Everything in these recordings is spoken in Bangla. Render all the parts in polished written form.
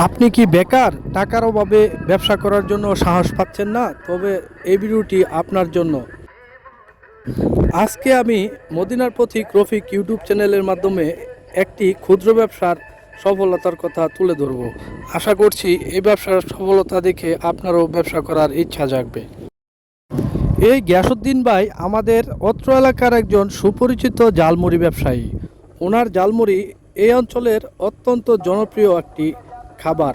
আপনি কি বেকার, টাকার অভাবে ব্যবসা করার জন্য সাহস পাচ্ছেন না? তবে এই ভিডিওটি আপনার জন্য। আজকে আমি মদিনার পথিক রফিক ইউটিউব চ্যানেলের মাধ্যমে একটি ক্ষুদ্র ব্যবসার সফলতার কথা তুলে ধরব। আশা করছি এই ব্যবসার সফলতা দেখে আপনারও ব্যবসা করার ইচ্ছা জাগবে। এই গিয়াসউদ্দিন ভাই আমাদের অত্র এলাকার একজন সুপরিচিত জালমুড়ি ব্যবসায়ী। ওনার জালমুড়ি এই অঞ্চলের অত্যন্ত জনপ্রিয় একটি খাবার।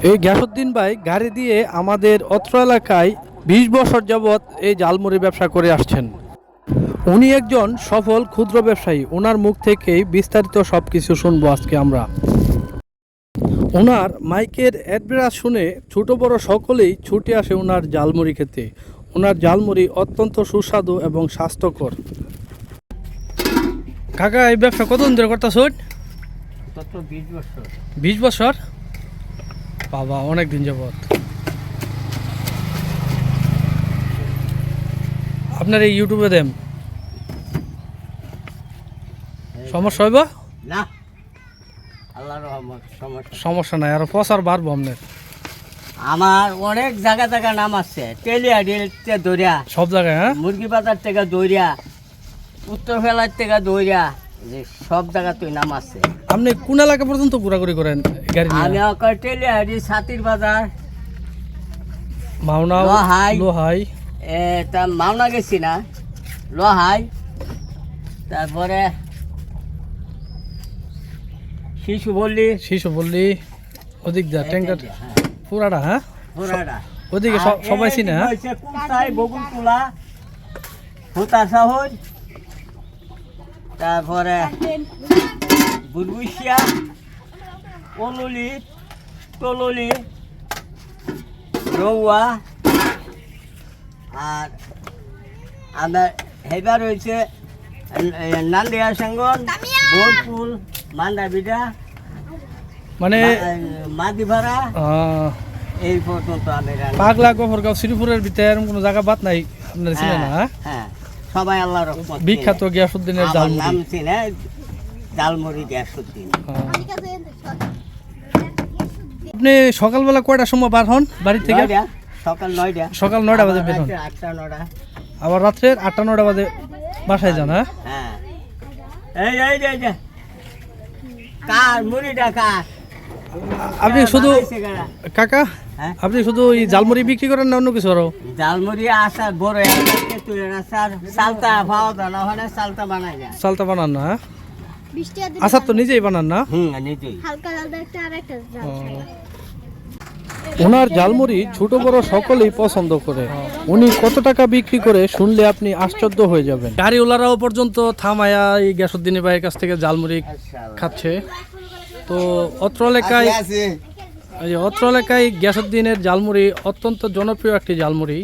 এই গিয়াসউদ্দিন ভাই গাড়ি দিয়ে আমাদের অত্র এলাকায় 20 বছর যাবৎ এই জালমুড়ি ব্যবসা করে আসছেন। উনি একজন সফল ক্ষুদ্র ব্যবসায়ী। ওনার মুখ থেকেই বিস্তারিত সব কিছু শুনবো আজকে আমরা। ওনার মাইকের অ্যাডভার্টাইজ শুনে ছোট বড় সকলেই ছুটে আসে ওনার জালমুড়ি খেতে। ওনার জালমুড়ি অত্যন্ত সুস্বাদু এবং স্বাস্থ্যকর। কাকা, এই ব্যবসা কতদিন ধরে করতেছ? 20 বছর। 20 বছর? বাবা, অনেক দিন যাবত। আপনার এই ইউটিউবে দেন সমস্যা হইব না? আল্লাহর রহমত সমস্যা নাই, আর প্রচার বাড়বো আপনার। আমার অনেক জায়গা নাম আছে। টেলিয়াডিতে দৌড়িয়া সব জায়গায়, হ্যাঁ, মুরগি বাজার থেকে দৌড়িয়া, উত্তর ফেলার থেকে দৌড়িয়া, যে সব জায়গাতেই নাম আছে। আপনি কোন এলাকা পর্যন্ত ঘোরাঘুরি করেন গাড়ি নিয়ে? আমি টেলিয়াডি, ছাতির বাজার, মাওনা, লোহাই। তা মাওনা গেছি না, লোহাই, তারপরে শিশু বললি ওদিক যা ট্যাঙ্কার পুরাটা, হ্যাঁ পুরাটা ওদিকে সবাই চিনে, হ্যাঁ। কুলসাই, বগুলতুলা, হুতা শহর, তারপরে বুলবুশিয়া, অনুলি, তললি, রৌয়া, আর আমার হেবার হয়েছে নান্দিয়া সাঙ্গন, বোরপুল, মান্দাবিটা, মানে মাদিভাড়া, এই পর্যন্ত আমি পাগলা, গফরগাঁও, শ্রীপুরের ভিতরে এরকম কোনো জায়গা বাদ নাই আপনার চিনে না? হ্যাঁ, সবাই আল্লাহর রহমত বিখ্যাত গিয়াসউদ্দিনের জালমুড়ি। নাম চিনে জালমুড়ি গিয়াসউদ্দিন। আপনি সকালবেলা কয়টার সময় বার হন বাড়ি থেকে? সকাল 9টা। সকাল 9টা বাজে বের হন? 8টা 9টা। আবার রাত্রের 8টা 9টা বাজে বাসায় যান? হ্যাঁ। এই কার মুড়িটা কার? আপনি শুধু কাকা, আপনি শুধু এই জালমুড়ি বিক্রি করেন না অন্য কিছু আরো? জালমুড়ি আচার, বড় একটা তুলের আচার, সালতা পাওয়া যায় না, ওখানে সালতা বানাই না। সালতা বানান না? আচার তো নিজেই বানান না? নিজেই। ওনার জালমুড়ি ছোট বড় সকলেই পছন্দ করে। উনি কত টাকা বিক্রি করে শুনলে আপনি আশ্চর্য হয়ে যাবেন। গাড়িওয়ালারাও পর্যন্ত থামায়া এই গিয়াসউদ্দিন ভাইয়ের কাছ থেকে জালমুড়ি খাচ্ছে। তো অত্র এলাকায় গিয়াসউদ্দিনের জালমুড়ি অত্যন্ত জনপ্রিয় একটি জালমুড়ি।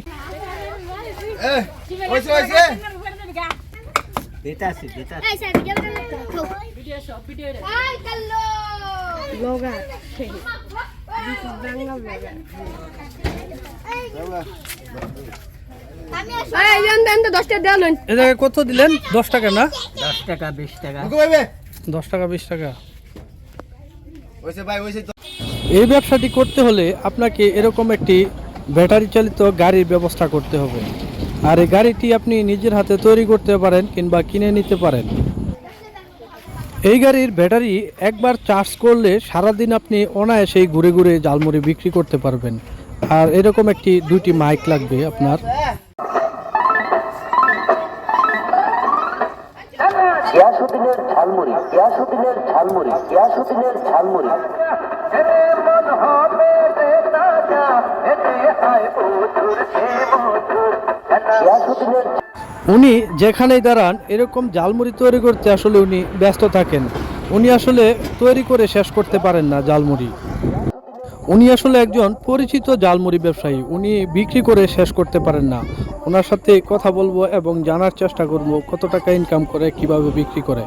কত দিলেন? 10 টাকা না? 10 টাকা 20 টাকা। 10 টাকা 20 টাকা। এই ব্যবসাটি করতে হলে আপনাকে এরকম একটি ব্যাটারি চালিত গাড়ির ব্যবস্থা করতে হবে। আর এই গাড়িটি আপনি নিজের হাতে তৈরি করতে পারেন কিংবা কিনে নিতে পারেন। এই গাড়ির ব্যাটারি একবার চার্জ করলে সারাদিন আপনি অনায়াসেই ঘুরে ঘুরে জালমুড়ি বিক্রি করতে পারবেন। আর এরকম একটি 2টি মাইক লাগবে আপনার। গিয়াসউদ্দিনের ঝালমুড়ি, গিয়াসউদ্দিনের ঝালমুড়ি, গিয়াসউদ্দিনের ঝালমুড়ি। উনি যেখানেই দাঁড়ান এরকম জালমুড়ি তৈরি করতে আসলে উনি ব্যস্ত থাকেন। উনি আসলে তৈরি করে শেষ করতে পারেন না জালমুড়ি। উনি আসলে একজন পরিচিত জালমুড়ি ব্যবসায়ী। উনি বিক্রি করে শেষ করতে পারেন না। ওনার সাথে কথা বলবো এবং জানার চেষ্টা করব কত টাকা ইনকাম করে, কিভাবে বিক্রি করে।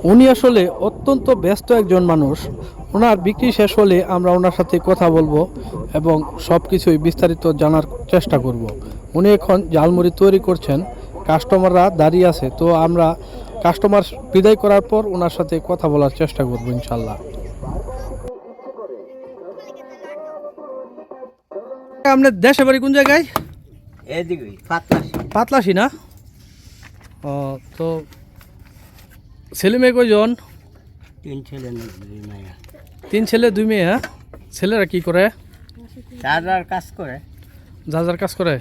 উনি আসলে অত্যন্ত ব্যস্ত একজন মানুষ। ওনার বিক্রি শেষ হলে আমরা ওনার সাথে কথা বলবো এবং সব কিছুই বিস্তারিত জানার চেষ্টা করব। উনি এখন ঝালমুড়ি তৈরি করছেন, কাস্টমাররা দাঁড়িয়ে আছে, তো আমরা কাস্টমার বিদায় করার পর ওনার সাথে কথা বলার চেষ্টা করব ইনশাল্লাহ। আপনার দেশে বাড়ি কোন জায়গায়? এদিকে পাতলাশি। পাতলাশি না? ও, তো ছেলে মেয়ে কয়জন? 3 ছেলে 2 মেয়ে। 3 ছেলে 2 মেয়ে। হ্যাঁ, ছেলেরা কি করে? যার কাজ করে। যার কাজ করে।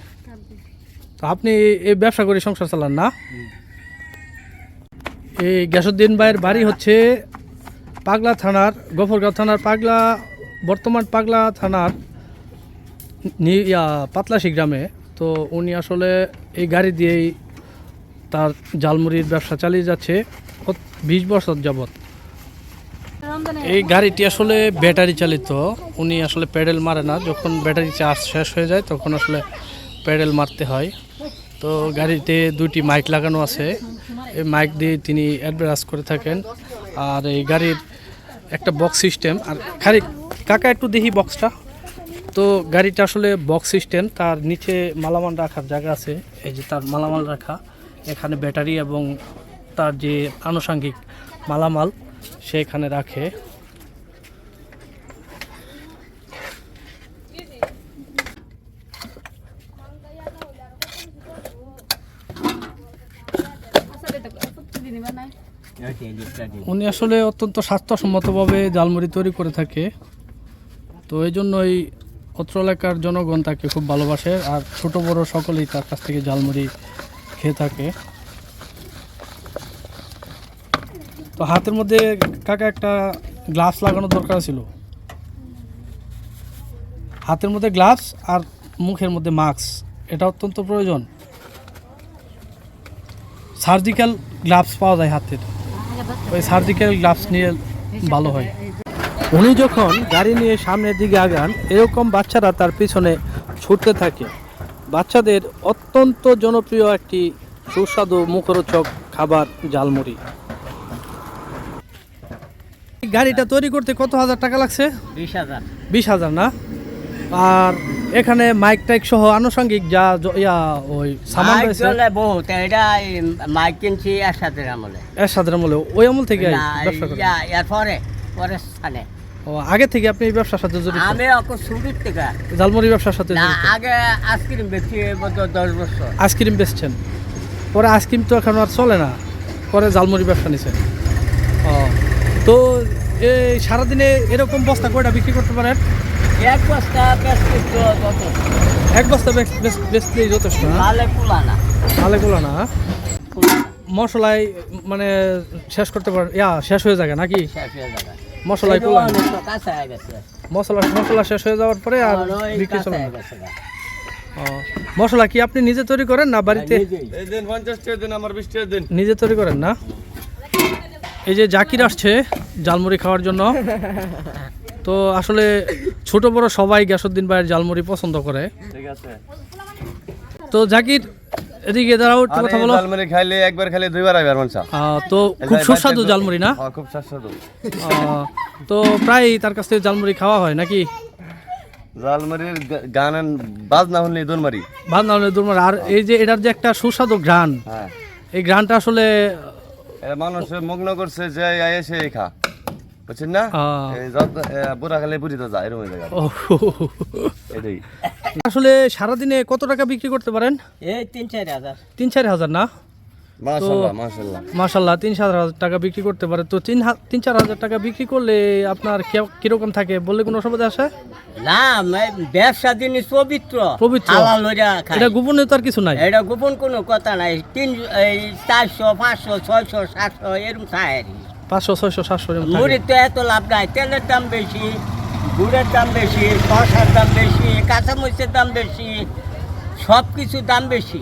তো আপনি এই ব্যবসা করে সংসার চালান না? এই গ্যাসুদ্দিন ভাইয়ের বাড়ি হচ্ছে পাগলা থানার, গফরগাঁও থানার বর্তমান পাগলা থানার পাতলাশি গ্রামে। তো উনি আসলে এই গাড়ি দিয়েই তার ঝালমুড়ির ব্যবসা চালিয়ে যাচ্ছে 20 বছর যাবৎ। এই গাড়িটি আসলে ব্যাটারি চালিত। উনি আসলে প্যাডেল মারে না, যখন ব্যাটারি চার্জ শেষ হয়ে যায় তখন আসলে প্যাডেল মারতে হয়। তো গাড়িতে 2টি মাইক লাগানো আছে, এই মাইক দিয়ে তিনি অ্যাডভার্টাইজ করে থাকেন। আর এই গাড়ির একটা বক্স সিস্টেম। আর খালি কাকা একটু দেখি বক্সটা। তো গাড়িটা আসলে বক্স সিস্টেম, তার নিচে মালামাল রাখার জায়গা আছে। এই যে তার মালামাল রাখা, এখানে ব্যাটারি এবং তার যে আনুষঙ্গিক মালামাল সে এখানে রাখে। উনি আসলে অত্যন্ত স্বাস্থ্যসম্মতভাবে ঝালমুড়ি তৈরি করে থাকে। তো এই জন্যই অত্র এলাকার জনগণ তাকে খুব ভালোবাসে, আর ছোট বড় সকলেই তার কাছ থেকে ঝালমুড়ি খেয়ে থাকে। তো হাতের মধ্যে কাকা একটা গ্লাভস লাগানো দরকার ছিল। হাতের মধ্যে গ্লাভস আর মুখের মধ্যে মাস্ক, এটা অত্যন্ত প্রয়োজন। সার্জিক্যাল গ্লাভস পাওয়া যায় হাতের, ওই সার্জিক্যাল গ্লাভস নিয়ে ভালো হয়। উনি যখন গাড়ি নিয়ে সামনের দিকে আগান, এরকম বাচ্চারা তার পিছনে ছুটতে থাকে। বাচ্চাদের অত্যন্ত জনপ্রিয় একটি সুস্বাদু মুখরোচক খাবার ঝালমুড়ি। গাড়িটা তৈরি করতে কত হাজার টাকা লাগছে? 20,000। 20,000 না? আর এখানে মাইক টাইক সহ আনুষঙ্গিক যা ওই সামান মাইক রয়েছে চলে বহুত। এটা মাইক কিনছি এরশাদের আমলে। এরশাদের আমলে, ওই আমল থেকে ব্যবসা করেন? এরপরে পরের স্থানে। ও, আগে থেকে আপনি এই ব্যবসার সাথে জড়িত? আমি শুরুর থেকে ঝালমুড়ি ব্যবসার সাথে না, জড়িত? আগে আইসক্রিম বেচি 10 বছর। আইসক্রিম বেচছেন, পরে আইসক্রিম তো এখন আর চলে না, পরে ঝালমুড়ি ব্যবসা নিছেন। ও, তো এই সারাদিনে এরকম বস্তা কয়টা বিক্রি করতে পারেন? এক বস্তা বেচতে যথেষ্ট। এক বস্তা বেচলেই যথেষ্ট না? ভালো কুলানা। ভালো গুলো না? মশলায় মানে শেষ করতে পারেন, শেষ হয়ে যায় নাকি? শেষ হয়ে যাবে। মশলায় কুলা কাঁচা হয়ে গেছে। মশলা শেষ হয়ে যাওয়ার পরে আর বিক্রি চলে না? ও, মশলা কি আপনি নিজে তৈরি করেন না বাড়িতে? নিজে তৈরি করেন না? এই যে জাকির আসছে ঝালমুড়ি খাওয়ার জন্য। তো আসলে ছোট বড় সবাই গ্যাসুদ্দিন ভাইয়ের ঝালমুড়ি পছন্দ করে। ঠিক আছে। তো জাকির এদিকে দাঁড়াও, একটু কথা বলো। ঝালমুড়ি খাইলে একবার খাইলে দুইবার আইবার মনসা। তো খুব সুস্বাদু ঝালমুড়ি না? হ্যাঁ, খুব সুস্বাদু। তো প্রায় তার কাছ থেকে ঝালমুড়ি খাওয়া হয় নাকি? ঝালমুড়ির গান বাজনা হলে দোনমারি। ভাত না হলে দুর্মার। আর এই যে এটার যে একটা সুস্বাদু ঘ্রাণ, হ্যাঁ, এই ঘ্রাণটা আসলে এটা মানুষ মগ্ন করছে যে এসে খা, বুঝছেন না? এই বুড়া খালে বুড়ি তো যায় এরকম জায়গা। ও, এটাই। আসলে সারাদিনে কত টাকা বিক্রি করতে পারেন? এই 3-4 হাজার। 3-4 হাজার না? মাশাআল্লাহ মাশাআল্লাহ। মাশাআল্লাহ, 3-4 হাজার টাকা বিক্রি করতে পারে। তো 3-4 হাজার টাকা বিক্রি করলে আপনার কিরকম থাকে বললে কোনো অসুবিধা আছে? না, ব্যবসা জিনিস পবিত্র। পবিত্র। হালাল হইরা খাই। এটা গোপনীয়তার কিছু নাই? এটা গোপন কোনো কথা নাই। 400, 500, 600, 700 এরকম খায়। 500, 600, 700 এরকম থাকে। মুড়ির তো এত লাভ নাই। তেলের দাম বেশি, গুড়ের দাম বেশি, শসার দাম বেশি, কাঁচামরিচের দাম বেশি, সব কিছুর দাম বেশি।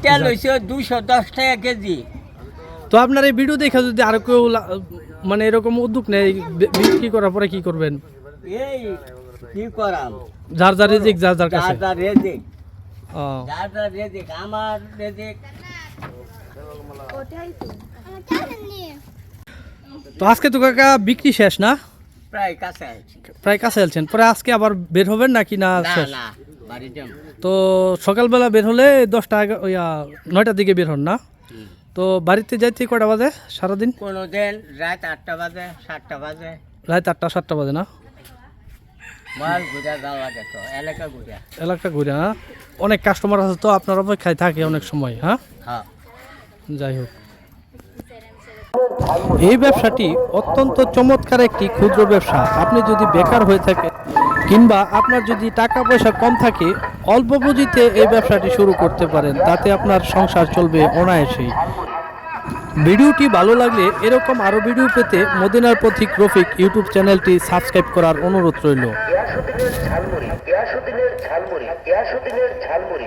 তেল হয়েছে 210 টাকা কেজি। তো আপনার এই ভিডিও দেখে যদি আরো কেউ মানে এরকম উদ্যোগ নেই, বিক্রি করার পরে কি করবেন? এই কি করাম, যার যার রিজিক যার যার কাছে। যার রেজিক, ও, যার রেজিক। আমার রেজিক তো আজকে তো কাকা বিক্রি শেষ না? প্রায় কাছে আছি। প্রায় কাছে আলছেন, পরে আজকে আবার বের হবেন নাকি না না শেষ? না বাড়ি যাম। তো সকালবেলা বের হলে 10টা 9টার দিকে বের হন না? তো বাড়িতে যাইতে কয়টা বাজে সারাদিন? কোনো দিন রাত 8টা বাজে 7টা বাজে। রাত 8টা 7টা বাজে না? মাল ঘুরে যাওয়া যেত এলাকা ঘুরে। এলাকা ঘুরে, হ্যাঁ? অনেক কাস্টমার আছে তো আপনার অপেক্ষায় থাকে অনেক সময়, হ্যাঁ? হ্যাঁ যাই হোক, এই ব্যবসাটি অত্যন্ত চমৎকার একটি ক্ষুদ্র ব্যবসা। আপনি যদি বেকার হয়ে থাকেন কিংবা আপনার যদি টাকা পয়সা কম থাকে, অল্প পুঁজিতে এই ব্যবসাটি শুরু করতে পারেন, তাতে আপনার সংসার চলবে অনায়াসেই। ভিডিওটি ভালো লাগলে এরকম আরও ভিডিও পেতে মদিনার পথিক রফিক ইউটিউব চ্যানেলটি সাবস্ক্রাইব করার অনুরোধ রইল। গিয়াসুদ্দিনের ঝালমুড়ি, গিয়াসুদ্দিনের ঝালমুড়ি, গিয়াসুদ্দিনের ঝালমুড়ি।